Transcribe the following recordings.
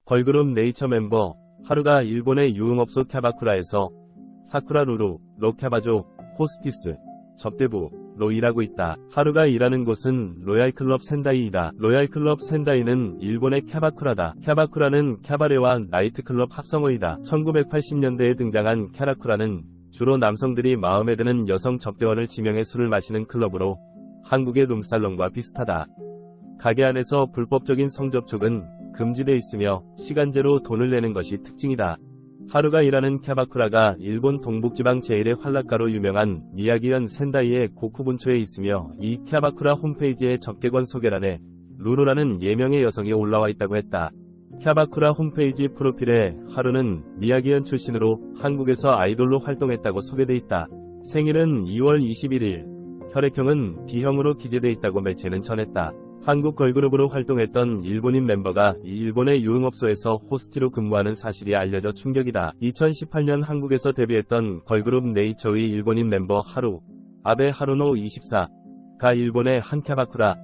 걸그룹 네이처 멤버 하루가 일본의 유흥업소 캬바쿠라에서 사쿠라 루루, 로 캬바조, 호스티스, 접대부로 일하고 있다. 하루가 일하는 곳은 로얄클럽 센다이이다. 로얄클럽 센다이는 일본의 캬바쿠라다. 캬바쿠라는 캬바레와 나이트클럽 합성어이다. 1980년대에 등장한 캬바쿠라는 주로 남성들이 마음에 드는 여성 접대원을 지명해 술을 마시는 클럽으로 한국의 룸살롱과 비슷하다. 가게 안에서 불법적인 성접촉은 금지돼 있으며 시간제로 돈을 내는 것이 특징이다. 하루가 일하는 캬바쿠라가 일본 동북지방 제1의 활락가로 유명한 미야기현 센다이의 고쿠분초에 있으며 이 캬바쿠라 홈페이지의 접객원 소개란에 루루라는 예명의 여성이 올라와 있다고 했다. 캬바쿠라 홈페이지 프로필에 하루는 미야기현 출신으로 한국에서 아이돌로 활동했다고 소개돼 있다. 생일은 2월 21일, 혈액형은 B형으로 기재돼 있다고 매체는 전했다. 한국 걸그룹으로 활동했던 일본인 멤버가 일본의 유흥업소에서 호스티로 근무하는 사실이 알려져 충격이다. 2018년 한국에서 데뷔했던 걸그룹 네이처의 일본인 멤버 하루, 아베 하루노 24가 일본의 한 캬바쿠라,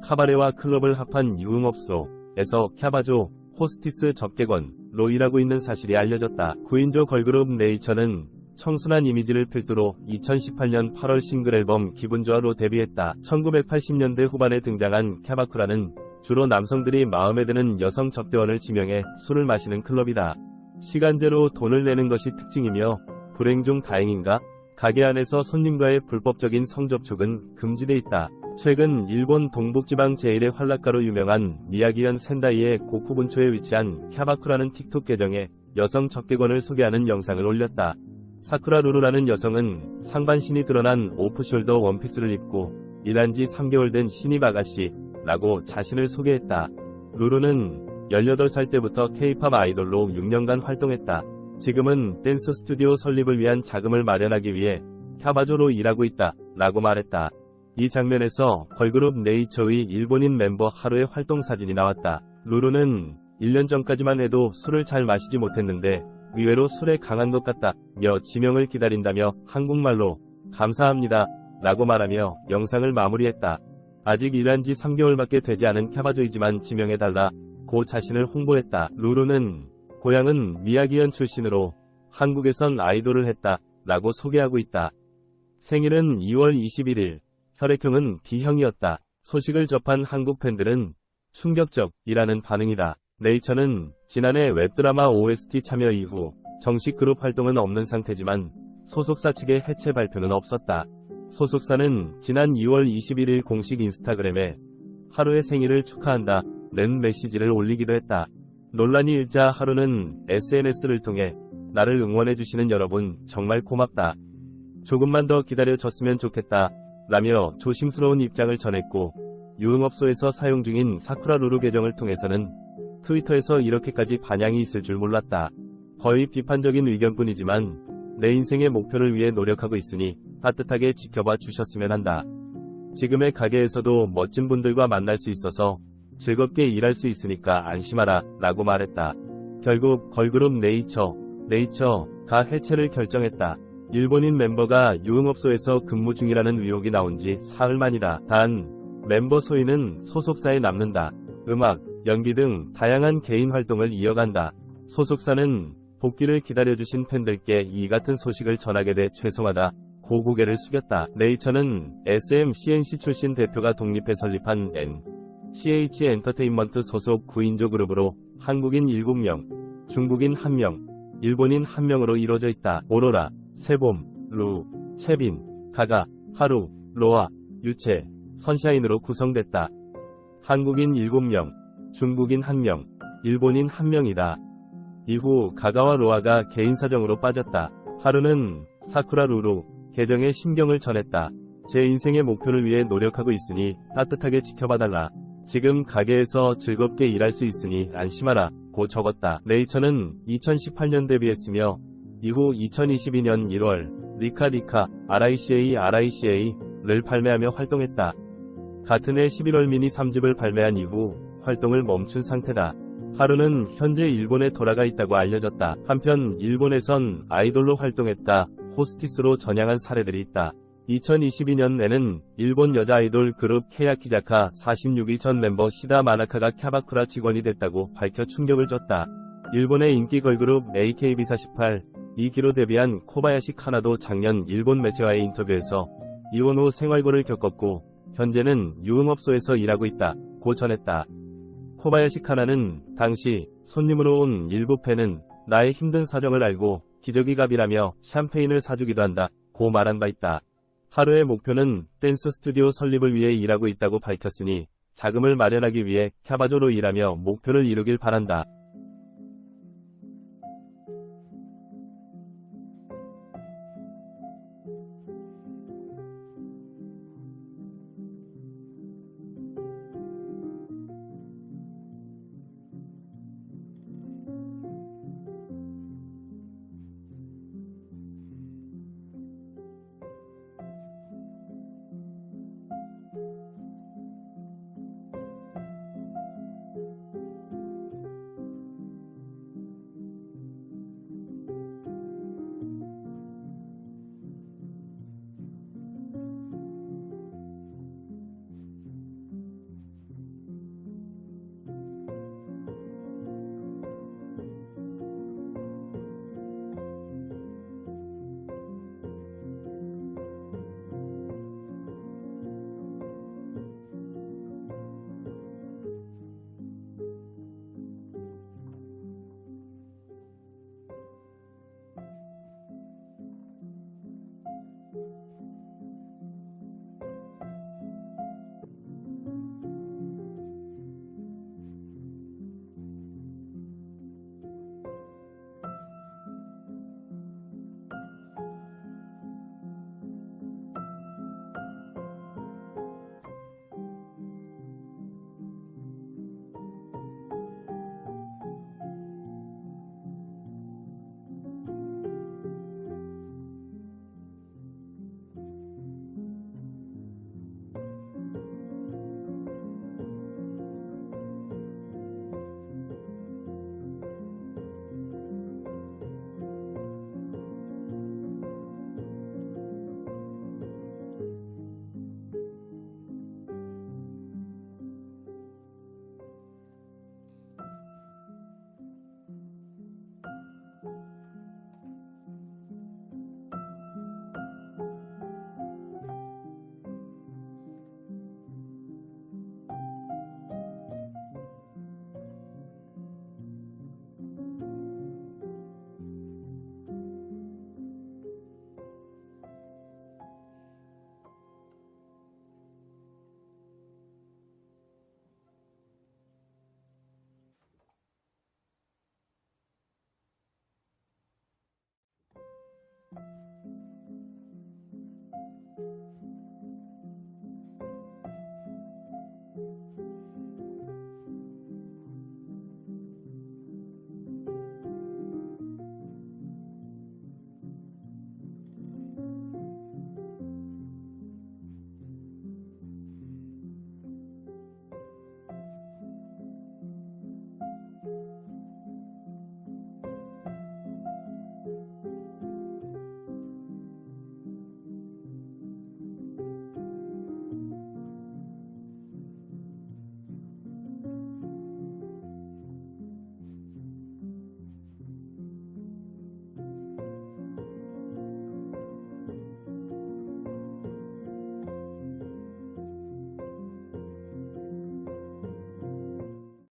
카바레와 클럽을 합한 유흥업소에서 캬바조, 호스티스 접객원로 일하고 있는 사실이 알려졌다. 9인조 걸그룹 네이처는 청순한 이미지를 필두로 2018년 8월 싱글 앨범 기분 좋아로 데뷔했다. 1980년대 후반에 등장한 캬바쿠라는 주로 남성들이 마음에 드는 여성 접대원을 지명해 술을 마시는 클럽이다. 시간제로 돈을 내는 것이 특징이며 불행 중 다행인가? 가게 안에서 손님과의 불법적인 성접촉은 금지돼 있다. 최근 일본 동북지방 제1의 활락가로 유명한 미야기현 센다이의 고쿠분초에 위치한 캬바쿠라는 틱톡 계정에 여성 접객원을 소개하는 영상을 올렸다. 사쿠라 루루라는 여성은 상반신이 드러난 오프숄더 원피스를 입고 일한 지 3개월 된 신입 아가씨라고 자신을 소개했다. 루루는 18살 때부터 K-팝 아이돌로 6년간 활동했다. 지금은 댄스 스튜디오 설립을 위한 자금을 마련하기 위해 캬바조로 일하고 있다 라고 말했다. 이 장면에서 걸그룹 네이처의 일본인 멤버 하루의 활동 사진이 나왔다. 루루는 1년 전까지만 해도 술을 잘 마시지 못했는데 의외로 술에 강한 것 같다며 지명을 기다린다며 한국말로 감사합니다 라고 말하며 영상을 마무리했다. 아직 일한 지 3개월밖에 되지 않은 캬바조이지만 지명해달라 고 자신을 홍보했다. 루루는 고향은 미야기현 출신으로 한국에선 아이돌을 했다 라고 소개하고 있다. 생일은 2월 21일, 혈액형은 B형이었다. 소식을 접한 한국 팬들은 충격적이라는 반응이다. 네이처는 지난해 웹드라마 OST 참여 이후 정식 그룹 활동은 없는 상태지만 소속사 측의 해체 발표는 없었다. 소속사는 지난 2월 21일 공식 인스타그램에 하루의 생일을 축하한다는 메시지를 올리기도 했다. 논란이 일자 하루는 SNS를 통해 나를 응원해주시는 여러분 정말 고맙다. 조금만 더 기다려줬으면 좋겠다 라며 조심스러운 입장을 전했고 유흥업소에서 사용 중인 사쿠라 루루 계정을 통해서는 트위터에서 이렇게까지 반향이 있을 줄 몰랐다. 거의 비판적인 의견뿐이지만 내 인생의 목표를 위해 노력하고 있으니 따뜻하게 지켜봐 주셨으면 한다. 지금의 가게에서도 멋진 분들과 만날 수 있어서 즐겁게 일할 수 있으니까 안심하라 라고 말했다. 결국 걸그룹 네이처가 해체를 결정했다. 일본인 멤버가 유흥업소에서 근무 중이라는 의혹이 나온 지 사흘 만이다. 단 멤버 소위는 소속사에 남는다. 음악, 연기 등 다양한 개인 활동을 이어간다. 소속사는 복귀를 기다려주신 팬들께 이 같은 소식을 전하게 돼 죄송하다 고 고개를 숙였다. 네이처는 SM/CNC 출신 대표가 독립해 설립한 NCH 엔터테인먼트 소속 9인조 그룹으로 한국인 7명, 중국인 1명, 일본인 1명으로 이루어져 있다. 오로라, 세봄, 루, 채빈, 가가, 하루, 로아, 유채, 선샤인으로 구성됐다. 한국인 7명, 중국인 1명, 일본인 1명이다. 이후 가가와 로아가 개인 사정으로 빠졌다. 하루는 사쿠라 루루 계정에 심경을 전했다. 제 인생의 목표를 위해 노력하고 있으니 따뜻하게 지켜봐달라. 지금 가게에서 즐겁게 일할 수 있으니 안심하라 고 적었다. 네이처는 2018년 데뷔했으며 이후 2022년 1월 리카 RICA를 발매하며 활동했다. 같은 해 11월 미니 3집을 발매한 이후 활동을 멈춘 상태다. 하루는 현재 일본에 돌아가 있다고 알려졌다. 한편 일본에선 아이돌로 활동했다 호스티스로 전향한 사례들이 있다. 2022년에는 일본 여자 아이돌 그룹 케야키자카 46위 전 멤버 시다 마나카가 캬바쿠라 직원이 됐다고 밝혀 충격을 줬다. 일본의 인기 걸그룹 AKB48 2기로 데뷔한 코바야시 카나도 작년 일본 매체와의 인터뷰에서 이혼 후 생활고를 겪었고 현재는 유흥업소에서 일하고 있다고 전했다. 코바야시 카나는 당시 손님으로 온 일부 팬은 나의 힘든 사정을 알고 기저귀 갑이라며 샴페인을 사주기도 한다고 말한 바 있다. 하루의 목표는 댄스 스튜디오 설립을 위해 일하고 있다고 밝혔으니 자금을 마련하기 위해 캬바조로 일하며 목표를 이루길 바란다.